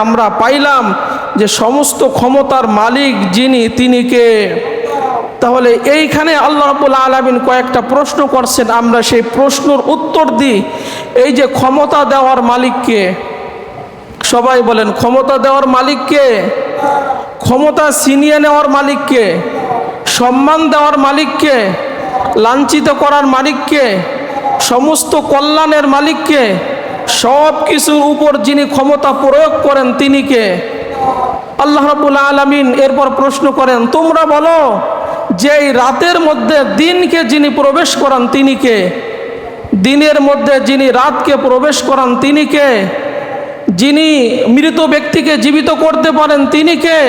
আমরা পাইলাম যে সমস্ত ক্ষমতার মালিক যিনি, তিনি কে? তাহলে এইখানে আল্লাহ রাব্বুল আলামিন কয়েকটা প্রশ্ন করছেন, আমরা সেই প্রশ্নের উত্তর দিই। এই যে ক্ষমতা দেওয়ার মালিক কে? সবাই বলেন, ক্ষমতা দেওয়ার মালিক কে? ক্ষমতা ছিনিয়ে নেওয়ার মালিক কে? সম্মান দেওয়ার মালিক কে? লাঞ্ছিত করার মালিক কে? সমস্ত কল্যাণের মালিক কে? সব কিছুর উপর যিনি ক্ষমতা প্রয়োগ করেন তিনি কে? আল্লাহ রাব্বুল আলামিন এরপর প্রশ্ন করেন, তোমরা বলো যে এই রাতের মধ্যে দিনকে যিনি প্রবেশ করান তিনি কে? দিনের মধ্যে যিনি রাতকে প্রবেশ করান তিনি কে? যিনি মৃত ব্যক্তিকে জীবিত করতে পারেন তিনি কে?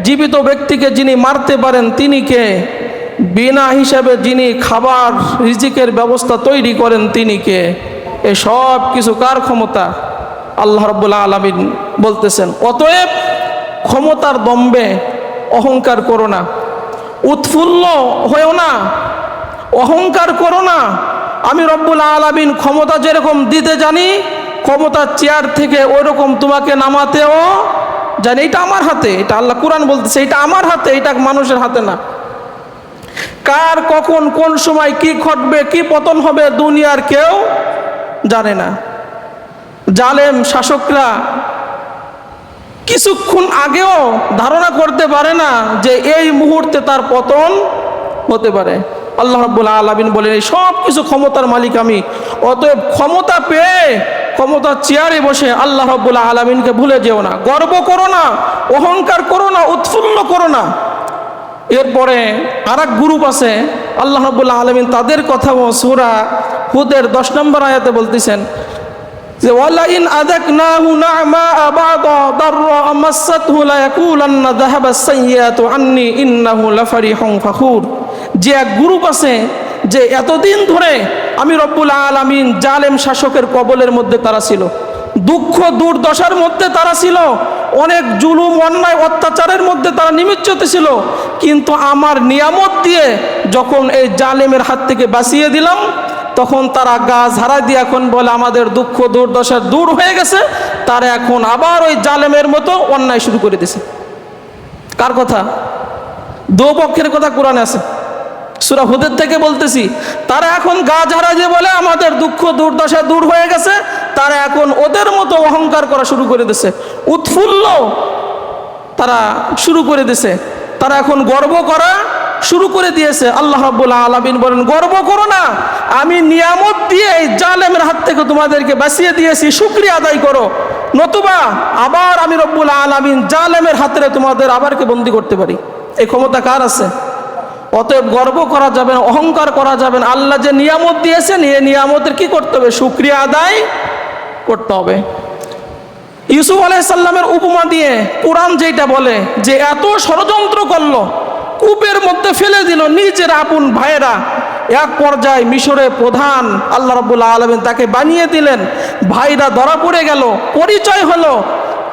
জীবিত ব্যক্তিকে যিনি মারতে পারেন তিনি কে? বিনা হিসাবে যিনি খাবার রিজিকের ব্যবস্থা তৈরি করেন তিনি কে? এই সব কিছু কার ক্ষমতা? আল্লাহ রাব্বুল আলামিন বলতেছেন, অতএব ক্ষমতার দম্ভে অহংকার করো না, উৎফুল্ল হয়েও না, অহংকার করো না। আমি রব্বুল আলামিন ক্ষমতা যেরকম দিতে জানি, ক্ষমতার চেয়ার থেকে ওই রকম তোমাকে নামাতেও জানি। এটা আমার হাতে, এটা আল্লাহ কুরআন বলতেছে, এটা আমার হাতে, এটা মানুষের হাতে না। কার কখন কোন সময় কি ঘটবে, কি পতন হবে দুনিয়ার কেউ জানে না। জালেম শাসকরা কিছুক্ষণ আগেও ধারণা করতে পারে না যে এই মুহূর্তে তার পতন হতে পারে। আল্লাহ রাব্বুল আলামিন বলেন, এই সব কিছু ক্ষমতার মালিক আমি। অতএব ক্ষমতা পেয়ে ক্ষমতার চেয়ারে বসে আল্লাহ রাব্বুল আলামিনকে ভুলে যেও না, গর্ব করো না, অহংকার করো না, উৎফুল্ল করো না। এরপরে আরেক গ্রুপ আছে, আল্লাহ রাব্বুল আলামিন তাদের কথাও সূরা হুদের 10 নম্বর আয়াতে বলতেছেন যে ওয়ালাইন আযাকনাহু না'মা বা'দা দাররা মাসাতহু লা ইয়াকুলান্না যাহাবাস সাইয়্যাতু আন্নী ইন্নাহু লাফারিহুন ফাখুর। যে এক গ্রুপ আছে যে এতদিন ধরে আমি রব্বুল আলামিন জালেম শাসকের কবলের মধ্যে তারা ছিল, দুঃখ দুর্দশার মধ্যে তারা ছিল, অনেক জুলুম অন্যায় অত্যাচারের মধ্যে তারা নিমজ্জিত ছিল, কিন্তু আমার নিয়ামত দিয়ে যখন এই জালেমের হাত থেকে বাঁচিয়ে দিলাম, তখন তারা গা ঝাড়া দিয়ে এখন বলে আমাদের দুঃখ দুর্দশা দূর হয়ে গেছে। তারা এখন আবার ওই জালেমের মতো অন্যায় শুরু করে দিয়েছে। কার কথা? দুপক্ষের কথা কোরআনে আছে, সূরা হুদের থেকে বলতেছি। তারা এখন গা ঝাড়া দিয়ে বলে আমাদের দুঃখ দুর্দশা দূর হয়ে গেছে। তারা এখন ওদের মতো অহংকার করা শুরু করে দিয়েছে, উৎফুল্ল তারা শুরু করে দিয়েছে, তারা এখন গর্ব করা শুরু করে দিয়েছে। আল্লাহ রাব্বুল আলামিন বলেন, গর্ব করো না, আমি নিয়ামত দিয়ে এই জালেমের হাত থেকে তোমাদেরকে বাঁচিয়ে দিয়েছি, শুকরিয়া আদায় করো, নতুবা আবার আমি রব্বুল আলামিন জালেমের হাতে তোমাদের আবারকে বন্দী করতে পারি। এই ক্ষমতা কার আছে? অতএব গর্ব করা যাবে না, অহংকার করা যাবে না। আল্লাহ যে নিয়ামত দিয়েছেন, এই নিয়ামতের কি করতে হবে? শুকরিয়া আদায় করতে হবে। ইউসুফ আলাইহিস সালামের উপমা দিয়ে কোরআন যেটা বলে যে এত ষড়যন্ত্র করলো, কূপের মধ্যে ফেলে দিল নিজের আপন ভাইয়েরা, এক পর্যায়ে মিশরের প্রধান আল্লাহ রাব্বুল আলামিন তাকে বানিয়ে দিলেন, ভাইরা ধরা পড়ে গেল, পরিচয় হলো।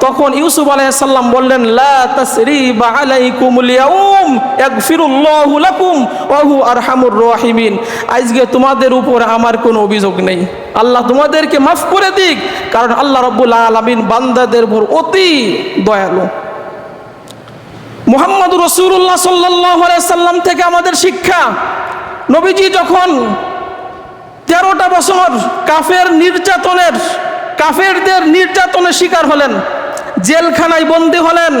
তখন ইউসুফ আলাইহিস সালাম বললেন, লা তাসরিবা আলাইকুমুল ইয়াউম ইয়াগফিরুল্লাহু লাকুম ওয়া হু আরহামুর রাহিমিন। আজকে তোমাদের উপর আমার কোনো অভিযোগ নেই, আল্লাহ তোমাদেরকে মাফ করে দিক, কারণ আল্লাহ রাব্বুল আলামিন বান্দাদের উপর অতি দয়ালু। মুহাম্মদুর রাসূলুল্লাহ সাল্লাল্লাহু আলাইহি সাল্লাম থেকে আমাদের শিক্ষা, নবীজি যখন 13টা বছর কাফেরদের নির্যাতনের শিকার হলেন, জেলখানায় বন্দী হলেন,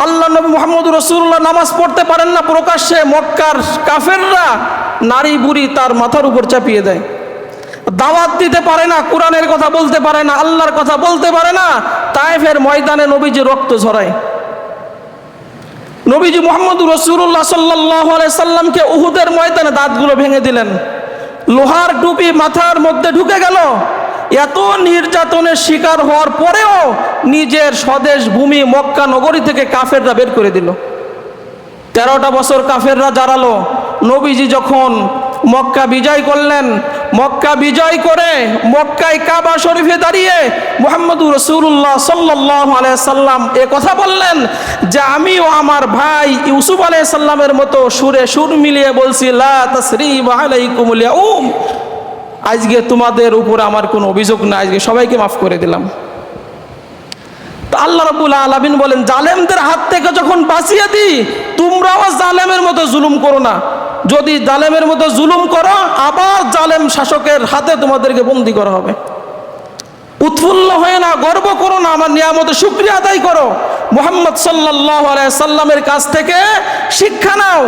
আল্লাহ নবী মুহাম্মদুর রাসূলুল্লাহ নামাজ পড়তে পারেন না প্রকাশ্যে, মক্কার কাফেররা নারী বুড়ি তার মাথার উপর চাপিয়ে দেয়, দাওয়াত দিতে পারে না, কোরআনের কথা বলতে পারে না, আল্লাহর কথা বলতে পারে না। তায়েফের ময়দানে নবীজি রক্ত ঝরায়। নবীজি মুহাম্মদুর রাসূলুল্লাহ সাল্লাল্লাহু আলাইহি সাল্লামকে উহুদের ময়দানে দাঁতগুলো ভেঙে দিলেন, লোহার টুপি মাথার মধ্যে ঢুকে গেল। এত নির্যাতনের শিকার হওয়ার পরেও নিজের স্বদেশ ভূমি মক্কা নগরী থেকে কাফেররা বের করে দিল। 13টা বছর কাফেররা জারালো। নবীজি যখন মক্কা বিজয় করলেন, মক্কা বিজয় করে মক্কায় কাবা শরীফে দাঁড়িয়ে মুহাম্মদুর রাসূলুল্লাহ সাল্লাল্লাহু আলাইহি সাল্লাম এ কথা বললেন যে আমিও আমার ভাই ইউসুফ আলাইহিস সালামের মতো সুরে সুর মিলিয়ে বলছি, লা তাসরিবা আলাইকুমুল ইয়াউম, আজকে তোমাদের উপর আমার কোনো অভিযোগ নাই, আজকে সবাইকে মাফ করে দিলাম। তো আল্লাহ রাব্বুল আলামিন বলেন, জালেমদের হাত থেকে যখন বাঁচিয়ে দিই, তোমরাও জালেমের মতো জুলুম করো না। যদি জালেমের মতো জুলুম করো, আবার জালেম শাসকের হাতে তোমাদেরকে বন্দী করা হবে। উৎফুল্ল হয়ে না, গর্ব করো না, আমার নিয়ামতের শুকরিয়া আদায় করো। মুহাম্মদ সাল্লাল্লাহু আলাইহি সাল্লামের কাছ থেকে শিক্ষা নাও।